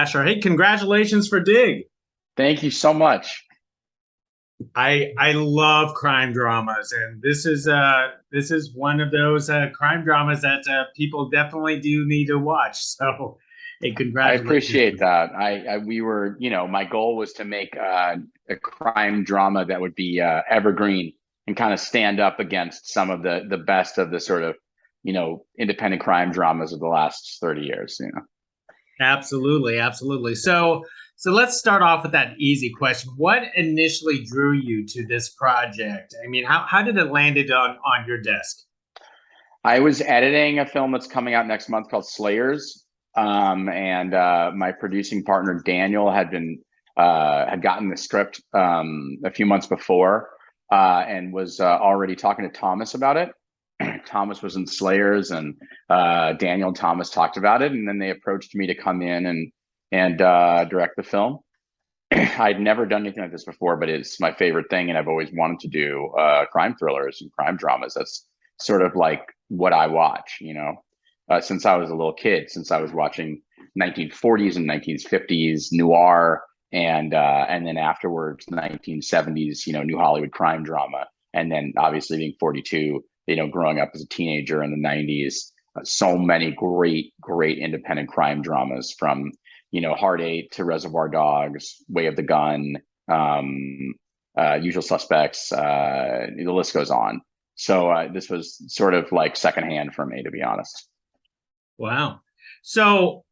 Asher. Hey, congratulations for Dig. Thank you so much. I love crime dramas, and this is one of those crime dramas that people definitely do need to watch. So, hey, I congratulations. appreciate that. We were, my goal was to make a crime drama that would be evergreen and kind of stand up against some of the best of the sort of, independent crime dramas of the last 30 years. Absolutely, absolutely. So let's start off with that easy question. What initially drew you to this project? I mean, how did it landed on your desk? I was editing a film that's coming out next month called Slayers, and my producing partner Daniel had gotten the script a few months before, and was already talking to Thomas about it. Thomas was in Slayers, and Daniel and Thomas talked about it, and then they approached me to come in and direct the film. I'd never done anything like this before, but it's my favorite thing, and I've always wanted to do crime thrillers and crime dramas. That's sort of like what I watch, since I was a little kid, since I was watching 1940s and 1950s noir, and then afterwards 1970s, New Hollywood crime drama, and then obviously being 42, growing up as a teenager in the 90s, so many great independent crime dramas from Hard Eight to Reservoir Dogs, Way of the Gun, Usual Suspects. The list goes on. So this was sort of like secondhand for me, to be honest. Wow. So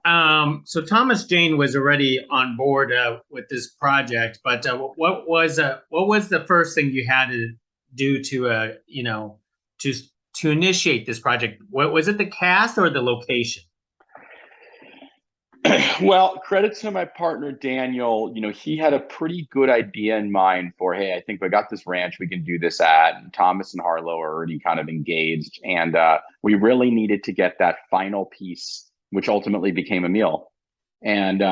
so Thomas Jane was already on board with this project, but what was the first thing you had to do to to initiate this project? What was it, the cast or the location? Well, credit to my partner Daniel. He had a pretty good idea in mind for, hey, I think we got this ranch we can do this at. And Thomas and Harlow are already kind of engaged, and we really needed to get that final piece, which ultimately became Emil. And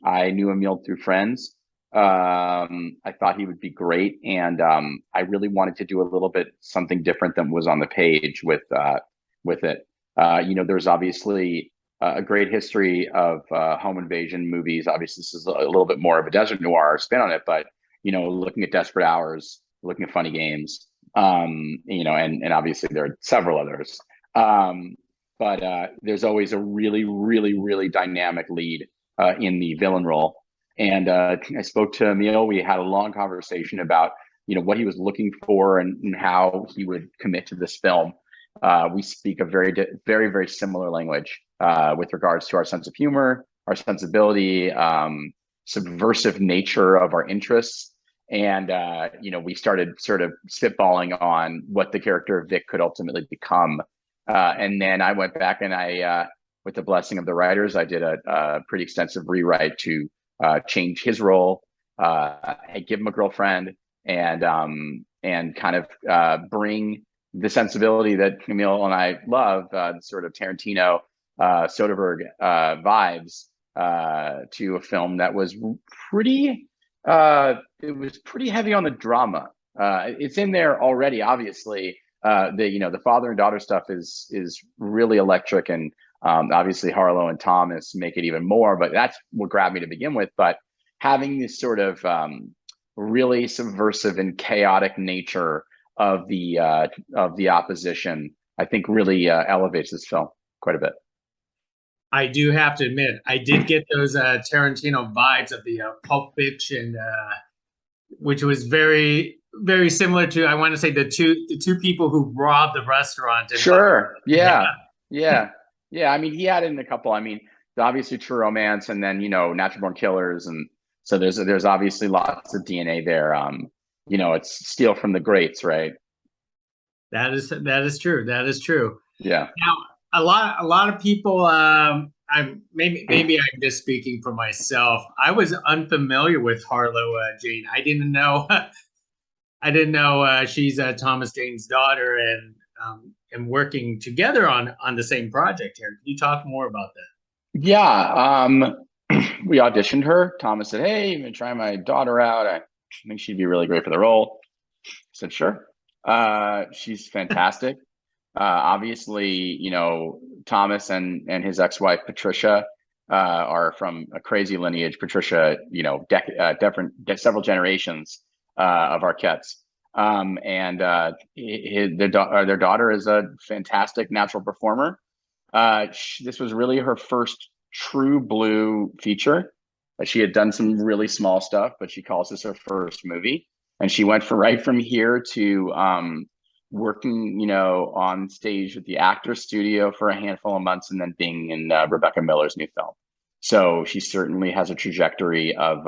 I knew Emil through friends. I thought he would be great, and I really wanted to do a little bit something different than was on the page with it. There's obviously a great history of home invasion movies. Obviously, this is a little bit more of a desert noir spin on it, but looking at Desperate Hours, looking at Funny Games, and obviously there are several others. But there's always a really, really, really dynamic lead in the villain role. And I spoke to Emil. We had a long conversation about what he was looking for and how he would commit to this film. We speak a very, very similar language with regards to our sense of humor, our sensibility, subversive nature of our interests. And, we started sort of spitballing on what the character of Vic could ultimately become. And then I went back and with the blessing of the writers, I did a pretty extensive rewrite to change his role, give him a girlfriend, and kind of bring the sensibility that Emil and I love, sort of Tarantino, Soderbergh vibes, to a film that was pretty. It was pretty heavy on the drama. It's in there already, obviously. The father and daughter stuff is really electric, and obviously Harlow and Thomas make it even more. But that's what grabbed me to begin with. But having this sort of really subversive and chaotic nature of the opposition, I think really elevates this film quite a bit. I do have to admit, I did get those Tarantino vibes of the Pulp Fiction, which was very, very similar to, I want to say, the two people who robbed the restaurant in Pulp Sure. Fiction. Yeah. Yeah. Yeah. I mean, he had it in a couple. I mean, obviously True Romance, and then Natural Born Killers, and so there's obviously lots of DNA there. It's steal from the greats, right? That is true. That is true. Yeah. Now, a lot of people. Maybe I'm just speaking for myself. I was unfamiliar with Harlow Jane. I didn't know. I didn't know she's Thomas Jane's daughter, and working together on the same project here. Can you talk more about that? Yeah. We auditioned her. Thomas said, "Hey, I'm gonna try my daughter out. I think she'd be really great for the role." I said, "Sure." She's fantastic. Obviously, Thomas and his ex-wife Patricia are from a crazy lineage. Patricia, several generations of Arquettes. Their daughter is a fantastic natural performer. This was really her first true blue feature. She had done some really small stuff, but she calls this her first movie. And she went right from here to working, on stage with the Actors Studio for a handful of months, and then being in Rebecca Miller's new film. So she certainly has a trajectory of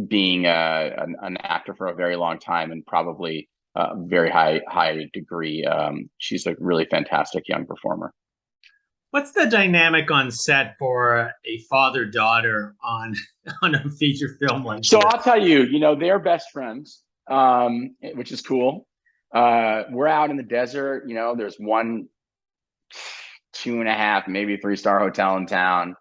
being an actor for a very long time, and probably a very high degree. She's a really fantastic young performer. What's the dynamic on set for a father-daughter on a feature film like So this? I'll tell you, they're best friends, which is cool. We're out in the desert. There's one 2.5, maybe 3-star hotel in town.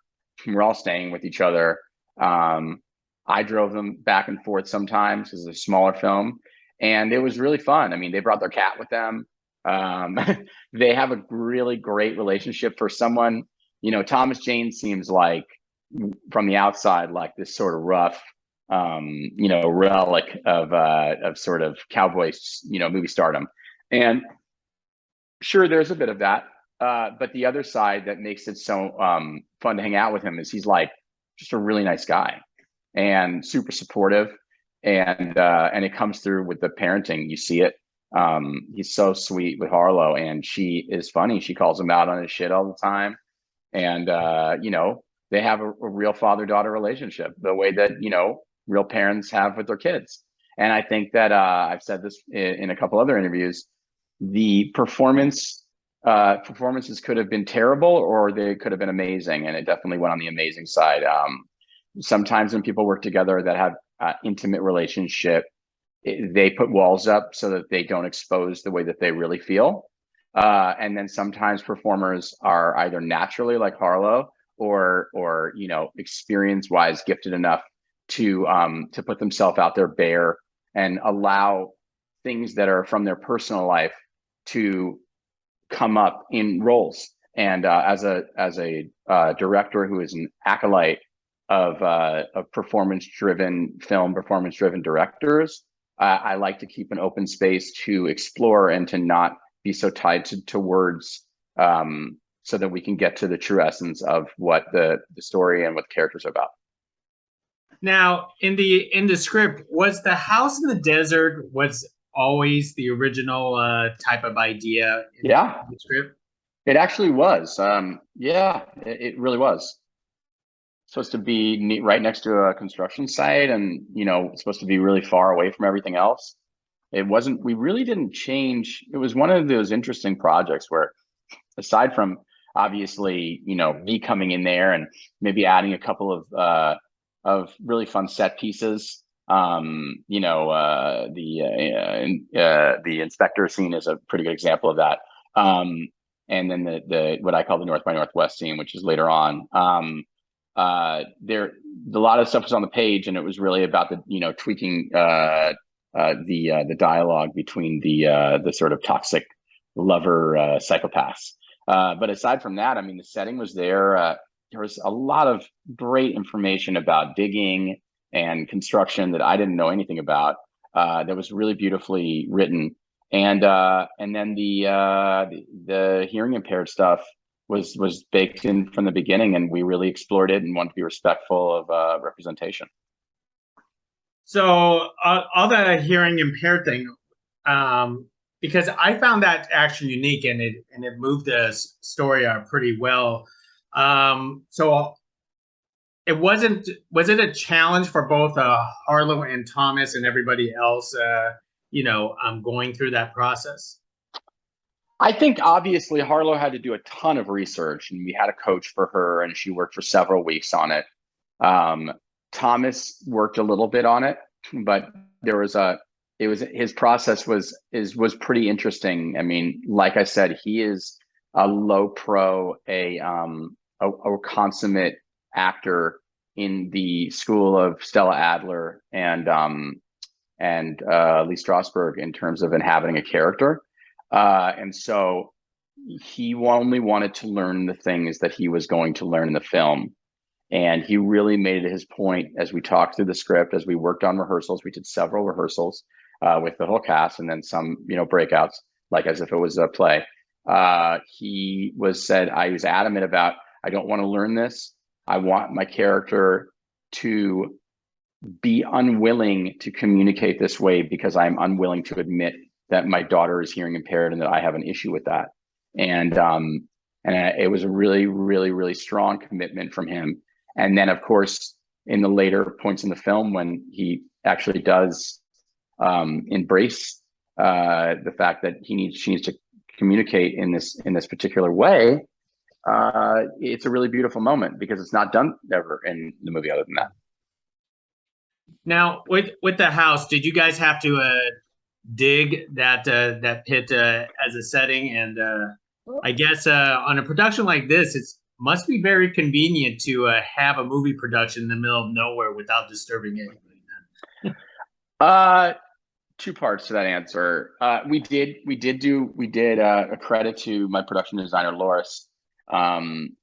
We're all staying with each other. I drove them back and forth sometimes because it's a smaller film, and it was really fun. I mean, they brought their cat with them. They have a really great relationship. For someone, Thomas Jane seems like, from the outside, like this sort of rough, relic of sort of cowboy, movie stardom. And sure, there's a bit of that. But the other side that makes it so fun to hang out with him is he's like just a really nice guy and super supportive. And it comes through with the parenting. You see it. He's so sweet with Harlow, and she is funny. She calls him out on his shit all the time. And, they have a real father-daughter relationship, the way that, real parents have with their kids. And I think that I've said this in a couple other interviews, the performances could have been terrible, or they could have been amazing. And it definitely went on the amazing side. Sometimes when people work together that have intimate relationship, they put walls up so that they don't expose the way that they really feel. And then sometimes performers are either naturally like Harlow, or experience-wise gifted enough to put themselves out there bare and allow things that are from their personal life to come up in roles. And as a director who is an acolyte of performance-driven film, performance-driven directors, I like to keep an open space to explore and to not be so tied to words, so that we can get to the true essence of what the story and what the characters are about. Now, in the script, was the house in the desert was always the original type of idea in the script? It actually was. It really was. Supposed to be right next to a construction site, and supposed to be really far away from everything else. It wasn't. We really didn't change. It was one of those interesting projects where, aside from obviously me coming in there and maybe adding a couple of really fun set pieces, the inspector scene is a pretty good example of that. And then the what I call the North by Northwest scene, which is later on. There, a lot of stuff was on the page, and it was really about the tweaking the dialogue between the sort of toxic lover psychopaths. But aside from that, I mean, the setting was there. There was a lot of great information about digging and construction that I didn't know anything about. That was really beautifully written. And then the hearing impaired stuff was baked in from the beginning, and we really explored it and wanted to be respectful of representation. So all the hearing impaired thing, because I found that actually unique, and it moved the story pretty well. So was it a challenge for both Harlow and Thomas and everybody else, going through that process? I think obviously Harlow had to do a ton of research, and we had a coach for her, and she worked for several weeks on it. Thomas worked a little bit on it, but his process was pretty interesting. I mean, like I said, he is a low pro, a consummate actor in the school of Stella Adler and Lee Strasberg in terms of inhabiting a character. And so he only wanted to learn the things that he was going to learn in the film. And he really made it his point as we talked through the script, as we worked on rehearsals. We did several rehearsals with the whole cast, and then some, breakouts, like as if it was a play. He said, I was adamant about, I don't want to learn this. I want my character to be unwilling to communicate this way because I'm unwilling to admit that my daughter is hearing impaired and that I have an issue with that. And it was a really, really, really strong commitment from him. And then, of course, in the later points in the film, when he actually does embrace the fact that she needs to communicate in this particular way, it's a really beautiful moment because it's not done ever in the movie other than that. Now, with the house, did you guys have to dig that pit as a setting? And I guess on a production like this, it must be very convenient to have a movie production in the middle of nowhere without disturbing anybody. Two parts to that answer. We did a credit to my production designer Loris. And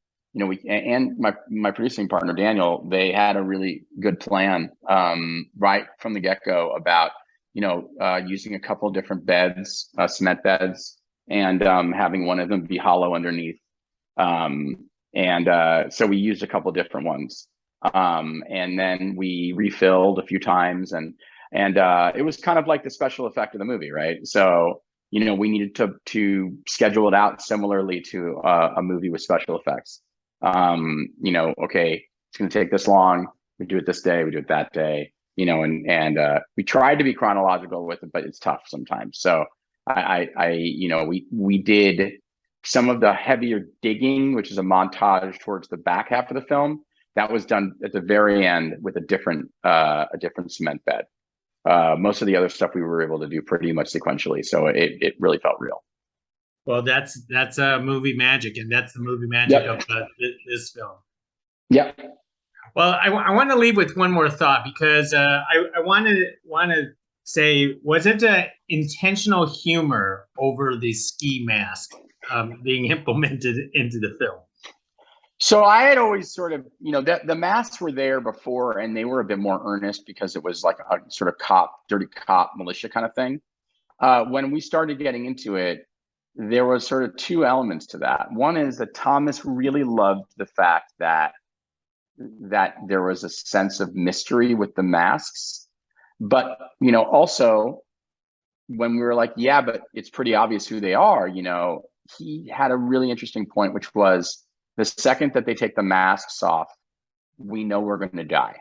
my producing partner Daniel. They had a really good plan right from the get-go about using a couple of different beds, cement beds, and having one of them be hollow underneath. So we used a couple of different ones, and then we refilled a few times, and it was kind of like the special effect of the movie, right? So we needed to schedule it out similarly to a movie with special effects. Okay, it's going to take this long. We do it this day. We do it that day. And we tried to be chronological with it, but it's tough sometimes. So we did some of the heavier digging, which is a montage towards the back half of the film. That was done at the very end with a different cement bed. Most of the other stuff we were able to do pretty much sequentially, so it really felt real. Well, that's movie magic, and that's the movie magic of this film. Yeah. Well, I want to leave with one more thought because I want to say, was it intentional humor over the ski mask being implemented into the film? So I had always sort of, the masks were there before, and they were a bit more earnest because it was like a sort of dirty cop militia kind of thing. When we started getting into it, there was sort of two elements to that. One is that Thomas really loved the fact that there was a sense of mystery with the masks, but also when we were like, yeah, but it's pretty obvious who they are, he had a really interesting point, which was the second that they take the masks off, we know we're going to die.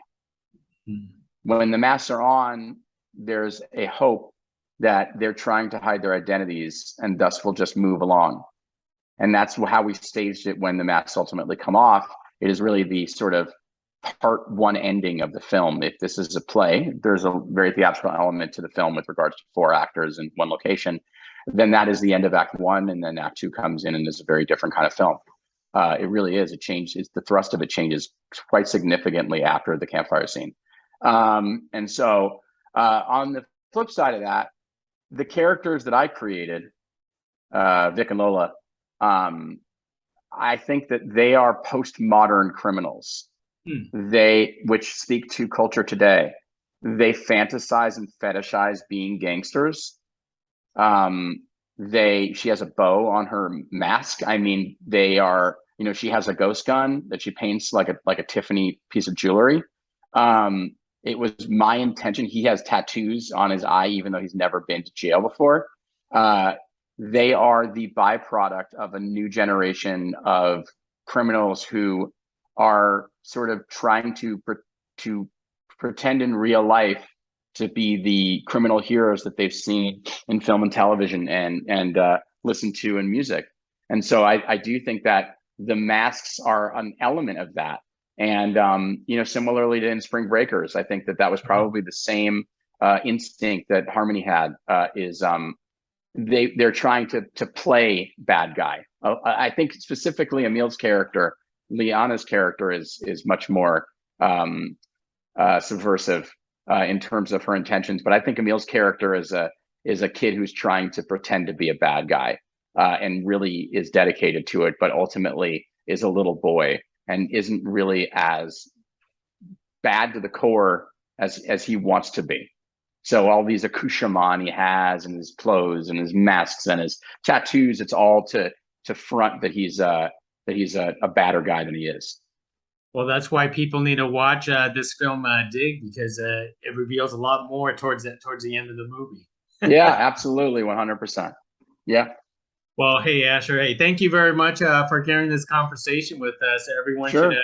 When the masks are on, there's a hope that they're trying to hide their identities and thus will just move along. And that's how we staged it when the masks ultimately come off. It is really the sort of part one ending of the film. If this is a play, there's a very theatrical element to the film with regards to 4 actors in one location. Then that is the end of Act 1, and then Act 2 comes in and is a very different kind of film. It really is. The thrust of it changes quite significantly after the campfire scene. And so on the flip side of that, the characters that I created, Vic and Lola, I think that they are postmodern criminals. Which speak to culture today. They fantasize and fetishize being gangsters. She has a bow on her mask. I mean, they are, she has a ghost gun that she paints like a Tiffany piece of jewelry. It was my intention. He has tattoos on his eye, even though he's never been to jail before. They are the byproduct of a new generation of criminals who are sort of trying to pretend in real life to be the criminal heroes that they've seen in film and television and listened to in music. And so I do think that the masks are an element of that. And, similarly to in Spring Breakers, I think that was probably the same instinct that Harmony had, they're trying to play bad guy. I think specifically Emil's character, Liana's character is much more subversive in terms of her intentions, but I think Emil's character is a kid who's trying to pretend to be a bad guy and really is dedicated to it, but ultimately is a little boy and isn't really as bad to the core as he wants to be. So all these accoutrements he has, and his clothes and his masks and his tattoos, it's all to front that he's a badder guy than he is. Well, that's why people need to watch this film, Dig, because it reveals a lot more towards the end of the movie. Yeah, absolutely, 100%. Yeah. Well, hey Asher, hey, thank you very much for carrying this conversation with us. Everyone Sure. should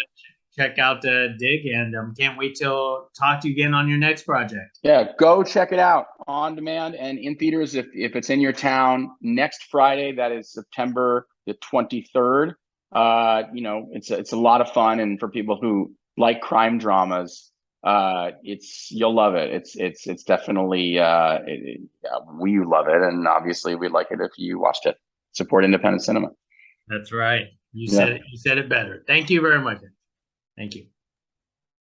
check out Dig, and can't wait till talk to you again on your next project. Yeah, go check it out on demand and in theaters if it's in your town next Friday. That is September the 23rd. It's a lot of fun, and for people who like crime dramas, you'll love it. It's definitely we love it, and obviously we'd like it if you watched it. Support independent cinema. That's right. You Yeah. said it better. Thank you very much. Thank you.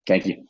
Thank you.